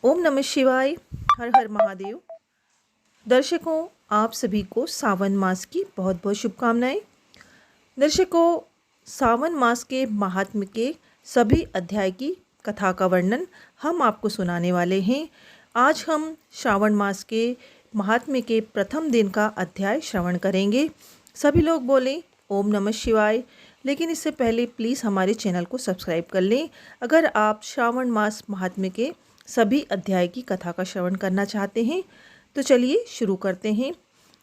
ओम नमः शिवाय। हर हर महादेव। दर्शकों, आप सभी को सावन मास की बहुत बहुत शुभकामनाएं। दर्शकों, सावन मास के महात्म्य के सभी अध्याय की कथा का वर्णन हम आपको सुनाने वाले हैं। आज हम श्रावण मास के महात्म्य के प्रथम दिन का अध्याय श्रवण करेंगे। सभी लोग बोलें ओम नमः शिवाय। लेकिन इससे पहले प्लीज़ हमारे चैनल को सब्सक्राइब कर लें अगर आप श्रावण मास महात्म्य के सभी अध्याय की कथा का श्रवण करना चाहते हैं। तो चलिए शुरू करते हैं।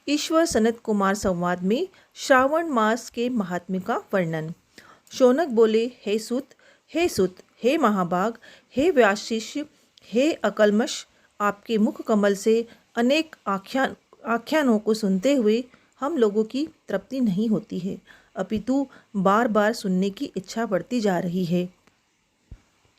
ईश्वर सनत कुमार संवाद में श्रावण मास के महात्म्य का वर्णन। शौनक बोले, हे सुत, हे सुत, हे महाभाग, हे व्यासशिष्य, हे अकलमश, आपके मुख कमल से अनेक आख्यानों को सुनते हुए हम लोगों की तृप्ति नहीं होती है, अपितु बार बार सुनने की इच्छा बढ़ती जा रही है।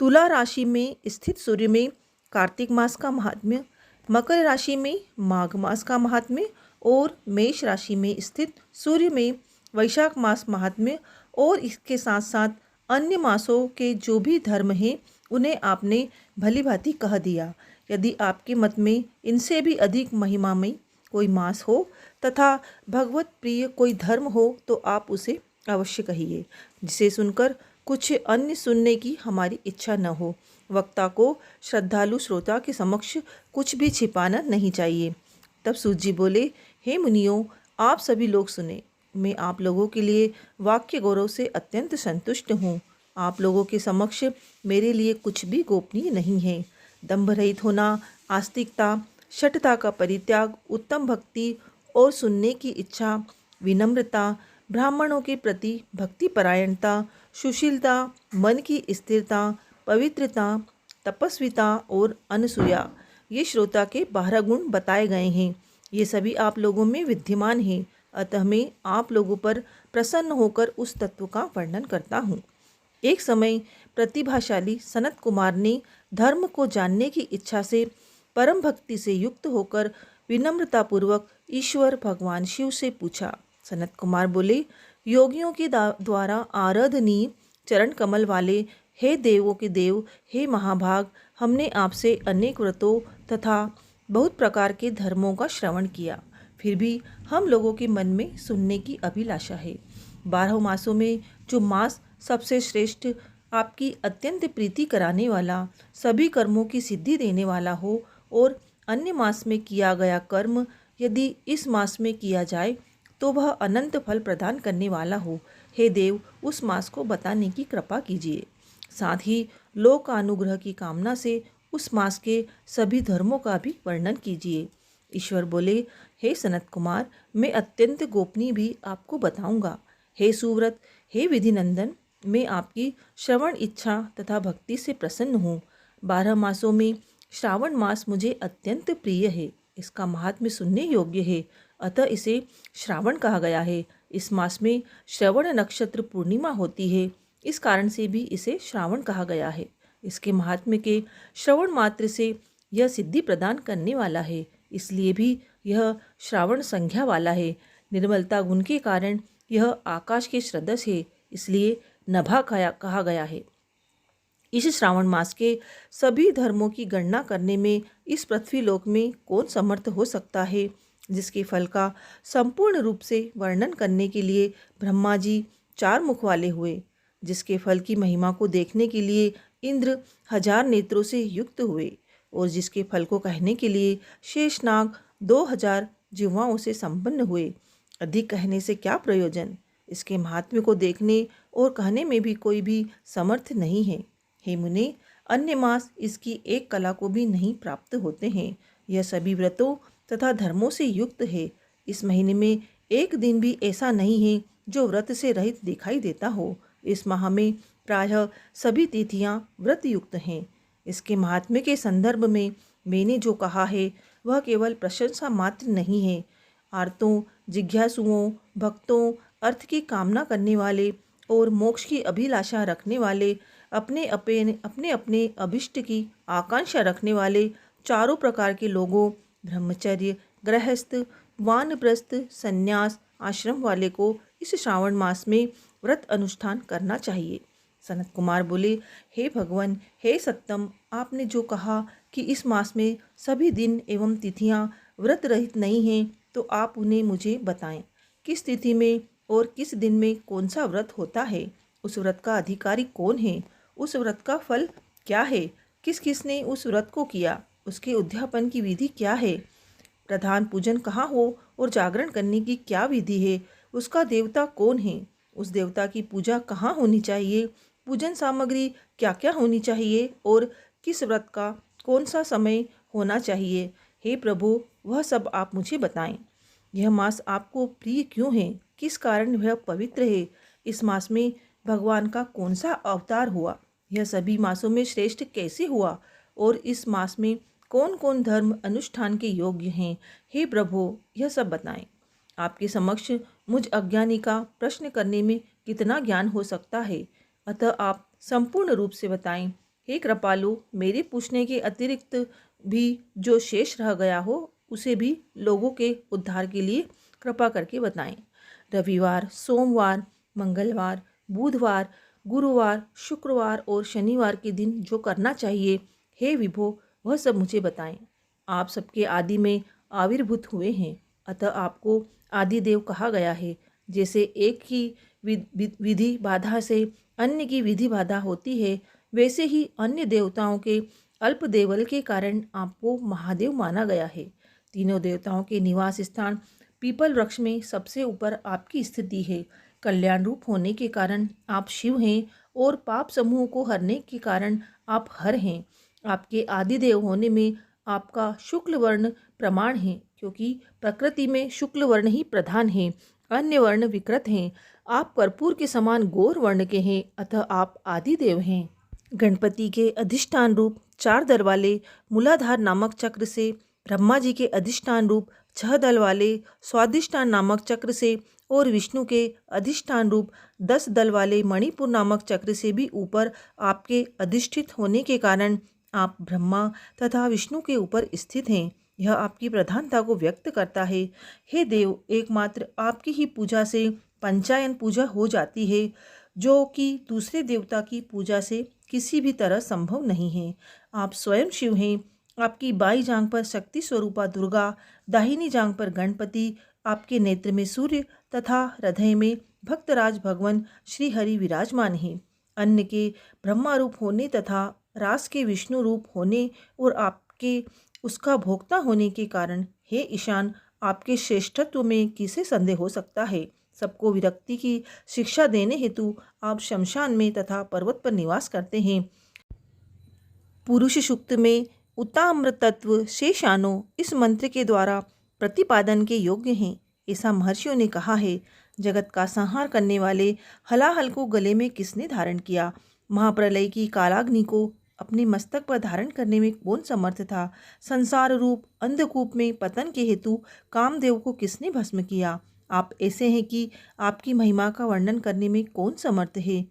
तुला राशि में स्थित सूर्य में कार्तिक मास का महात्म्य, मकर राशि में माघ मास का महात्म्य और मेष राशि में स्थित सूर्य में वैशाख मास महात्म्य और इसके साथ साथ अन्य मासों के जो भी धर्म हैं उन्हें आपने भली भांति कह दिया। यदि आपके मत में इनसे भी अधिक महिमामय कोई मास हो तथा भगवत प्रिय कोई धर्म हो तो आप उसे अवश्य कहिए, जिसे सुनकर कुछ अन्य सुनने की हमारी इच्छा न हो। वक्ता को श्रद्धालु श्रोता के समक्ष कुछ भी छिपाना नहीं चाहिए। तब सूत जी बोले, हे मुनियों, आप सभी लोग सुने। मैं आप लोगों के लिए वाक्य गौरव से अत्यंत संतुष्ट हूँ। आप लोगों के समक्ष मेरे लिए कुछ भी गोपनीय नहीं है। दंभ रहित होना, आस्तिकता, शठता का परित्याग, उत्तम भक्ति और सुनने की इच्छा, विनम्रता, ब्राह्मणों के प्रति भक्ति परायणता, सुशीलता, मन की स्थिरता, पवित्रता, तपस्विता और अनसूया, ये श्रोता के 12 गुण बताए गए हैं। ये सभी आप लोगों में विद्यमान हैं। अतः मैं आप लोगों पर प्रसन्न होकर उस तत्व का वर्णन करता हूँ। एक समय प्रतिभाशाली सनत कुमार ने धर्म को जानने की इच्छा से परम भक्ति से युक्त होकर विनम्रतापूर्वक ईश्वर भगवान शिव से पूछा। सनत कुमार बोले, योगियों के द्वारा आराधनीय चरण कमल वाले हे देवों के देव, हे महाभाग, हमने आपसे अनेक व्रतों तथा बहुत प्रकार के धर्मों का श्रवण किया, फिर भी हम लोगों के मन में सुनने की अभिलाषा है। 12 मासों में जो मास सबसे श्रेष्ठ, आपकी अत्यंत प्रीति कराने वाला, सभी कर्मों की सिद्धि देने वाला हो और अन्य मास में किया गया कर्म यदि इस मास में किया जाए तो वह अनंत फल प्रदान करने वाला हो, हे देव, उस मास को बताने की कृपा कीजिए। साथ ही लोकानुग्रह की कामना से उस मास के सभी धर्मों का भी वर्णन कीजिए। ईश्वर बोले, हे सनत कुमार, मैं अत्यंत गोपनीय भी आपको बताऊंगा। हे सुव्रत, हे विधिनंदन, मैं आपकी श्रवण इच्छा तथा भक्ति से प्रसन्न हूँ। 12 मासों में श्रावण मास मुझे अत्यंत प्रिय है। इसका महात्म्य सुनने योग्य है, अतः इसे श्रावण कहा गया है। इस मास में श्रवण नक्षत्र पूर्णिमा होती है, इस कारण से भी इसे श्रावण कहा गया है। इसके महात्म्य के श्रवण मात्र से यह सिद्धि प्रदान करने वाला है, इसलिए भी यह श्रावण संज्ञा वाला है। निर्मलता गुण के कारण यह आकाश के सदृश है, इसलिए नभा कहा गया है। इस श्रावण मास के सभी धर्मों की गणना करने में इस पृथ्वीलोक में कौन समर्थ हो सकता है, जिसके फल का संपूर्ण रूप से वर्णन करने के लिए ब्रह्मा जी 4 मुख वाले हुए, जिसके फल की महिमा को देखने के लिए इंद्र 1000 नेत्रों से युक्त हुए और जिसके फल को कहने के लिए शेषनाग 2000 जिह्वाओं से संपन्न हुए। अधिक कहने से क्या प्रयोजन। इसके महात्म्य को देखने और कहने में भी कोई भी समर्थ नहीं है। हे मुने, अन्य मास इसकी एक कला को भी नहीं प्राप्त होते हैं। यह सभी व्रतों तथा धर्मों से युक्त है। इस महीने में एक दिन भी ऐसा नहीं है जो व्रत से रहित दिखाई देता हो। इस माह में प्रायः सभी तिथियां व्रत युक्त हैं। इसके महात्म्य के संदर्भ में मैंने जो कहा है वह केवल प्रशंसा मात्र नहीं है। आर्तों, जिज्ञासुओं, भक्तों, अर्थ की कामना करने वाले और मोक्ष की अभिलाषा रखने वाले, अपने अपने अभिष्ट की आकांक्षा रखने वाले चारों प्रकार के लोगों, ब्रह्मचर्य, गृहस्थ, वानप्रस्थ, संन्यास आश्रम वाले को इस श्रावण मास में व्रत अनुष्ठान करना चाहिए। सनत कुमार बोले, हे भगवान, हे सत्यम, आपने जो कहा कि इस मास में सभी दिन एवं तिथियां व्रत रहित नहीं हैं, तो आप उन्हें मुझे बताएं। किस तिथि में और किस दिन में कौन सा व्रत होता है? उस व्रत का अधिकारी कौन है? उस व्रत का फल क्या है? किस किसने उस व्रत को किया? उसके उद्यापन की विधि क्या है? प्रधान पूजन कहाँ हो और जागरण करने की क्या विधि है? उसका देवता कौन है? उस देवता की पूजा कहाँ होनी चाहिए? पूजन सामग्री क्या क्या होनी चाहिए और किस व्रत का कौन सा समय होना चाहिए? हे प्रभु, वह सब आप मुझे बताएं। यह मास आपको प्रिय क्यों है? किस कारण वह पवित्र है? इस मास में भगवान का कौन सा अवतार हुआ? यह सभी मासों में श्रेष्ठ कैसे हुआ? और इस मास में कौन कौन धर्म अनुष्ठान के योग्य हैं? हे प्रभु, यह सब बताएं। आपके समक्ष मुझ अज्ञानी का प्रश्न करने में कितना ज्ञान हो सकता है, अतः आप संपूर्ण रूप से बताएं। हे कृपालु, मेरे पूछने के अतिरिक्त भी जो शेष रह गया हो, उसे भी लोगों के उद्धार के लिए कृपा करके बताएं। रविवार, सोमवार, मंगलवार, बुधवार, गुरुवार, शुक्रवार और शनिवार के दिन जो करना चाहिए, हे विभो, वह सब मुझे बताएं। आप सबके आदि में आविर्भूत हुए हैं, अतः आपको आदि देव कहा गया है। जैसे एक ही विधि बाधा से अन्य की विधि बाधा होती है, वैसे ही अन्य देवताओं के अल्प देवल के कारण आपको महादेव माना गया है। तीनों देवताओं के निवास स्थान पीपल वृक्ष में सबसे ऊपर आपकी स्थिति है। कल्याण रूप होने के कारण आप शिव हैं और पाप समूह को हरने के कारण आप हर हैं। आपके आदिदेव होने में आपका शुक्ल वर्ण प्रमाण है, क्योंकि प्रकृति में शुक्ल वर्ण ही प्रधान है, अन्य वर्ण विकृत हैं। आप कर्पूर के समान गौर वर्ण के हैं, अतः आप आदिदेव हैं। गणपति के अधिष्ठान रूप 4 दल वाले मूलाधार नामक चक्र से, ब्रह्मा जी के अधिष्ठान रूप 6 दल वाले स्वादिष्ठान नामक चक्र से और विष्णु के अधिष्ठान रूप 10 दल वाले मणिपुर नामक चक्र से भी ऊपर आपके अधिष्ठित होने के कारण आप ब्रह्मा तथा विष्णु के ऊपर स्थित हैं। यह आपकी प्रधानता को व्यक्त करता है। हे देव, एकमात्र आपकी ही पूजा से पंचायन पूजा हो जाती है, जो कि दूसरे देवता की पूजा से किसी भी तरह संभव नहीं है। आप स्वयं शिव हैं। आपकी बाई जांघ पर शक्ति स्वरूपा दुर्गा, दाहिनी जांघ पर गणपति, आपके नेत्र में सूर्य तथा हृदय में भक्तराज भगवान श्री हरि विराजमान हैं। अन्न के ब्रह्मा रूप होने तथा रास के विष्णु रूप होने और आपके उसका भोक्ता होने के कारण, हे ईशान, आपके श्रेष्ठत्व में किसे संदेह हो सकता है? सबको विरक्ति की शिक्षा देने हेतु आप शमशान में तथा पर्वत पर निवास करते हैं। पुरुष सूक्त में उत्ताम्र तत्व शेषानो इस मंत्र के द्वारा प्रतिपादन के योग्य हैं, ऐसा महर्षियों ने कहा है। जगत का संहार करने वाले हलाहल को गले में किसने धारण किया? महाप्रलय की कालाग्नि को अपने मस्तक पर धारण करने में कौन समर्थ था? संसार रूप अंधकूप में पतन के हेतु कामदेव को किसने भस्म किया? आप ऐसे हैं कि आपकी महिमा का वर्णन करने में कौन समर्थ है?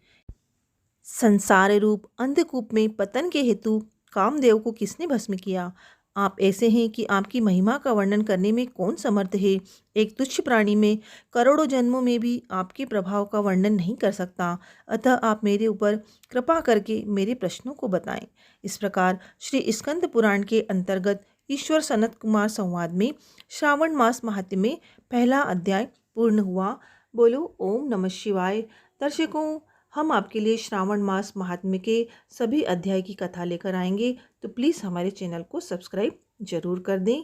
संसार रूप अंधकूप में पतन के हेतु कामदेव को किसने भस्म किया? आप ऐसे हैं कि आपकी महिमा का वर्णन करने में कौन समर्थ है? एक तुच्छ प्राणी में करोड़ों जन्मों में भी आपके प्रभाव का वर्णन नहीं कर सकता, अतः आप मेरे ऊपर कृपा करके मेरे प्रश्नों को बताएं। इस प्रकार श्री स्कंद पुराण के अंतर्गत ईश्वर सनत कुमार संवाद में श्रावण मास महात्म्य में पहला अध्याय पूर्ण हुआ। बोलो ओम नमः शिवाय। दर्शकों, हम आपके लिए श्रावण मास महात्म्य के सभी अध्याय की कथा लेकर आएंगे, तो प्लीज़ हमारे चैनल को सब्सक्राइब जरूर कर दें।